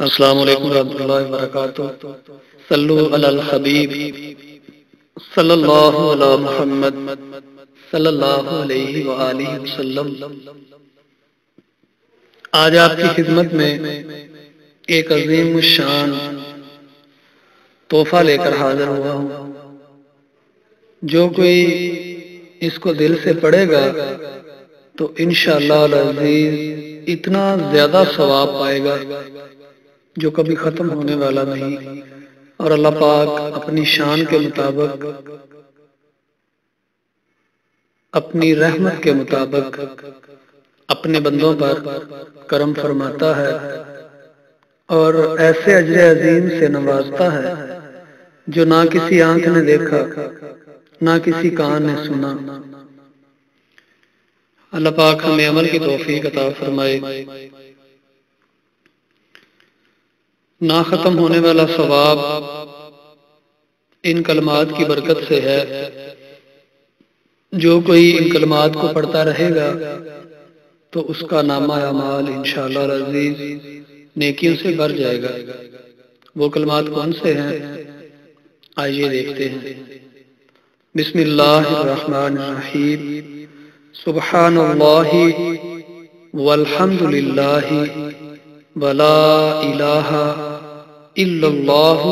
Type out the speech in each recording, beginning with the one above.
السلام علیکم ورحمۃ اللہ وبرکاتہ۔ صلو علی الحبیب صلی اللہ علی محمد صلی اللہ علیہ وآلہ وسلم۔ آج آپ کی خدمت میں ایک عظیم الشان تحفہ لے کر حاضر ہوا ہوں۔ جو کوئی اس کو دل سے پڑھے گا تو انشاءاللہ العزیز اتنا زیادہ ثواب پائے گا جو کبھی ختم ہونے والا نہیں، اور اللہ پاک اپنی شان کے مطابق، اپنی رحمت کے مطابق اپنے بندوں پر کرم فرماتا ہے اور ایسے اجر عظیم سے نوازتا ہے جو نہ کسی آنکھ نے دیکھا نہ کسی کان نے سنا۔ اللہ پاک ہمیں عمل کی توفیق عطا فرمائے۔ نہ ختم ہونے والا ثواب ان کلمات کی برکت سے ہے۔ جو کوئی ان کلمات کو پڑھتا رہے گا تو اس کا نامہ اعمال انشاءاللہ العزیز نیکیوں سے بھر جائے گا۔ وہ کلمات کون سے ہیں؟ آئیے دیکھتے ہیں۔ بسم اللہ الرحمن الرحیم۔ سبحان اللہ والحمد للہ ولا الہ الا اللہ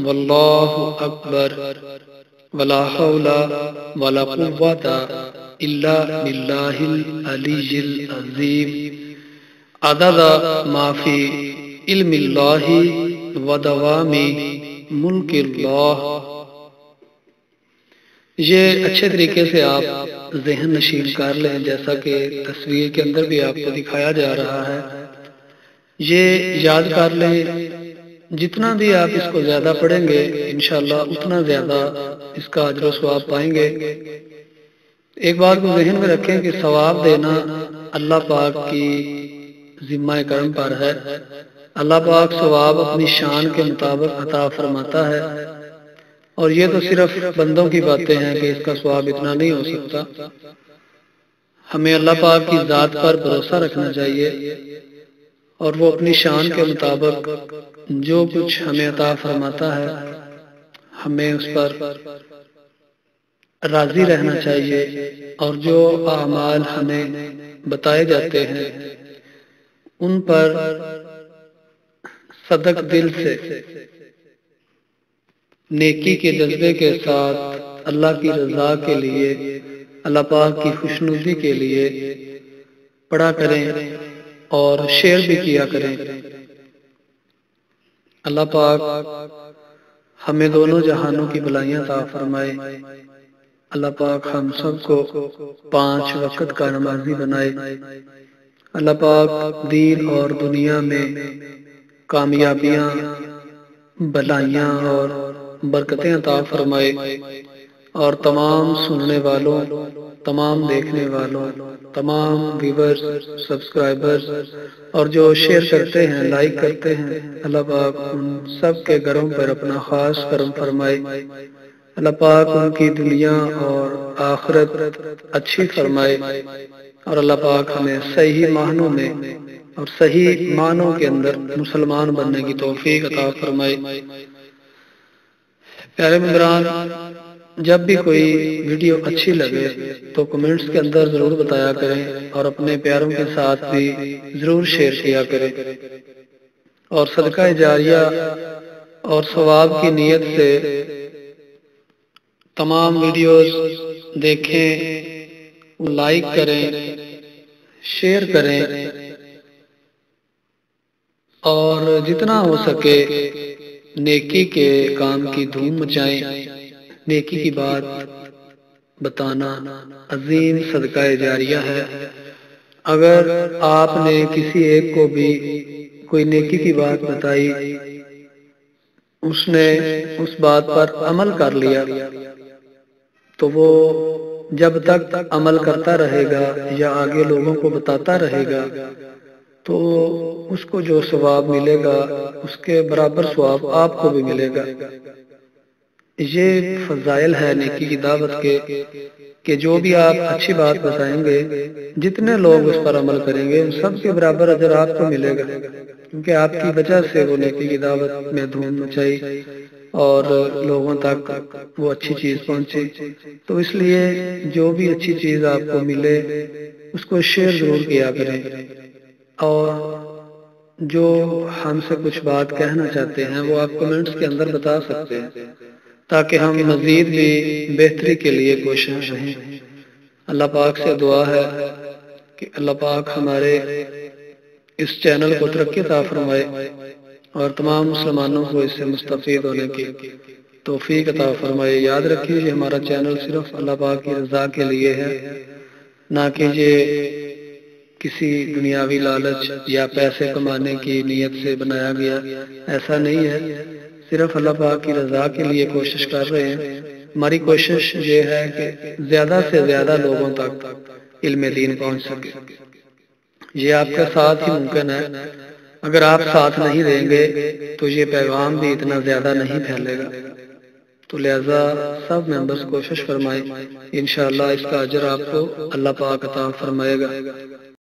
واللہ اکبر ولا حول ولا قوۃ الا باللہ العلی العظیم عدد ما فی علم اللہ ودوام ملک اللہ۔ یہ اچھے طریقے سے آپ ذہن نشین کر لیں، جیسا کہ تصویر کے اندر بھی آپ کو دکھایا جا رہا ہے۔ یہ یاد کر لیں، جتنا بھی آپ اس کو زیادہ پڑھیں گے انشاءاللہ اتنا زیادہ اس کا اجر و ثواب پائیں گے۔ ایک بات کو ذہن میں رکھیں کہ ثواب دینا اللہ پاک کی ذمہ کرم پر ہے۔ اللہ پاک ثواب اپنی شان کے مطابق عطا فرماتا ہے، اور یہ تو صرف بندوں کی باتیں ہیں کہ اس کا ثواب اتنا نہیں ہو سکتا۔ ہمیں اللہ پاک کی ذات پر بھروسہ رکھنا چاہیے، اور وہ اپنی شان کے مطابق جو کچھ ہمیں عطا فرماتا ہے ہمیں اس پر راضی رہنا چاہیے، اور جو اعمال ہمیں بتائے جاتے ہیں ان پر صدق دل سے نیکی کے جذبے کے ساتھ اللہ کی رضا کے لیے، اللہ پاک کی خوشنودی کے لیے پڑھا کریں اور شیئر بھی کیا کریں۔ اللہ پاک ہمیں دونوں جہانوں کی بھلائیاں عطا فرمائے۔ اللہ پاک ہم سب کو 5 وقت کا نمازی بنائے۔ اللہ پاک دین اور دنیا میں کامیابیاں، بھلائیاں اور برکتیں عطا فرمائے، اور تمام سننے والوں، تمام دیکھنے والوں، تمام ویورز، سبسکرائبرز اور جو شیئر کرتے ہیں، لائک کرتے ہیں، اللہ پاک ان سب کے گھروں پر اپنا خاص کرم فرمائے۔ اللہ پاک ان کی دنیا اور آخرت اچھی فرمائے، اور اللہ پاک ہمیں صحیح معنوں میں اور صحیح معنوں کے اندر مسلمان بننے کی توفیق عطا فرمائے۔ پیارے ممبران، جب بھی کوئی ویڈیو اچھی لگے تو کمنٹس کے اندر ضرور بتایا کریں، اور اپنے پیاروں کے ساتھ بھی ضرور شیئر کیا کریں، اور صدقہ جاریہ اور ثواب کی نیت سے تمام ویڈیوز دیکھیں، لائک کریں، شیئر کریں، اور جتنا ہو سکے نیکی کے کام کی دھوم مچائیں۔ نیکی کی بات بتانا عظیم صدقہ جاریہ ہے۔ اگر آپ نے کسی ایک کو بھی کوئی نیکی کی بات بتائی، اس نے اس بات پر عمل کر لیا، تو وہ جب تک عمل کرتا رہے گا یا آگے لوگوں کو بتاتا رہے گا تو اس کو جو ثواب ملے گا اس کے برابر ثواب آپ کو بھی ملے گا۔ یہ فضائل ہے نیکی کی دعوت کے، کہ جو بھی آپ اچھی بات بتائیں گے جتنے لوگ اس پر عمل کریں گے ان سب کے برابر اجر آپ کو ملے گا، کیونکہ آپ کی وجہ سے وہ نیکی کی دعوت میں دھوم مچائی اور لوگوں تک وہ اچھی چیز پہنچی۔ تو اس لیے جو بھی اچھی چیز آپ کو ملے اس کو شیئر ضرور کیا کریں، اور جو ہم سے کچھ بات کہنا چاہتے ہیں وہ آپ کمنٹس کے اندر بتا سکتے ہیں تاکہ ہم مزید بھی بہتری کے لیے کوشش رہیں۔ اللہ پاک سے دعا ہے کہ اللہ پاک ہمارے اس چینل کو ترقی عطا فرمائے اور تمام مسلمانوں کو اس سے مستفید ہونے کی توفیق عطا فرمائے۔ یاد رکھیے یہ ہمارا چینل صرف اللہ پاک کی رضا کے لیے ہے، نہ کہ یہ کسی دنیاوی لالچ یا پیسے کمانے کی نیت سے بنایا گیا، ایسا نہیں ہے، صرف اللہ پاک کی رضا کے لیے کوشش کر رہے ہیں۔ ہماری کوشش یہ ہے کہ زیادہ سے زیادہ لوگوں تک علم دین پہنچ سکے، یہ آپ کے ساتھ ہی ممکن ہے۔ اگر آپ ساتھ نہیں دیں گے تو یہ پیغام بھی اتنا زیادہ نہیں پھیلے گا، تو لہذا سب ممبرز کوشش فرمائیں، انشاءاللہ اس کا اجر آپ کو اللہ پاک عطا فرمائے گا۔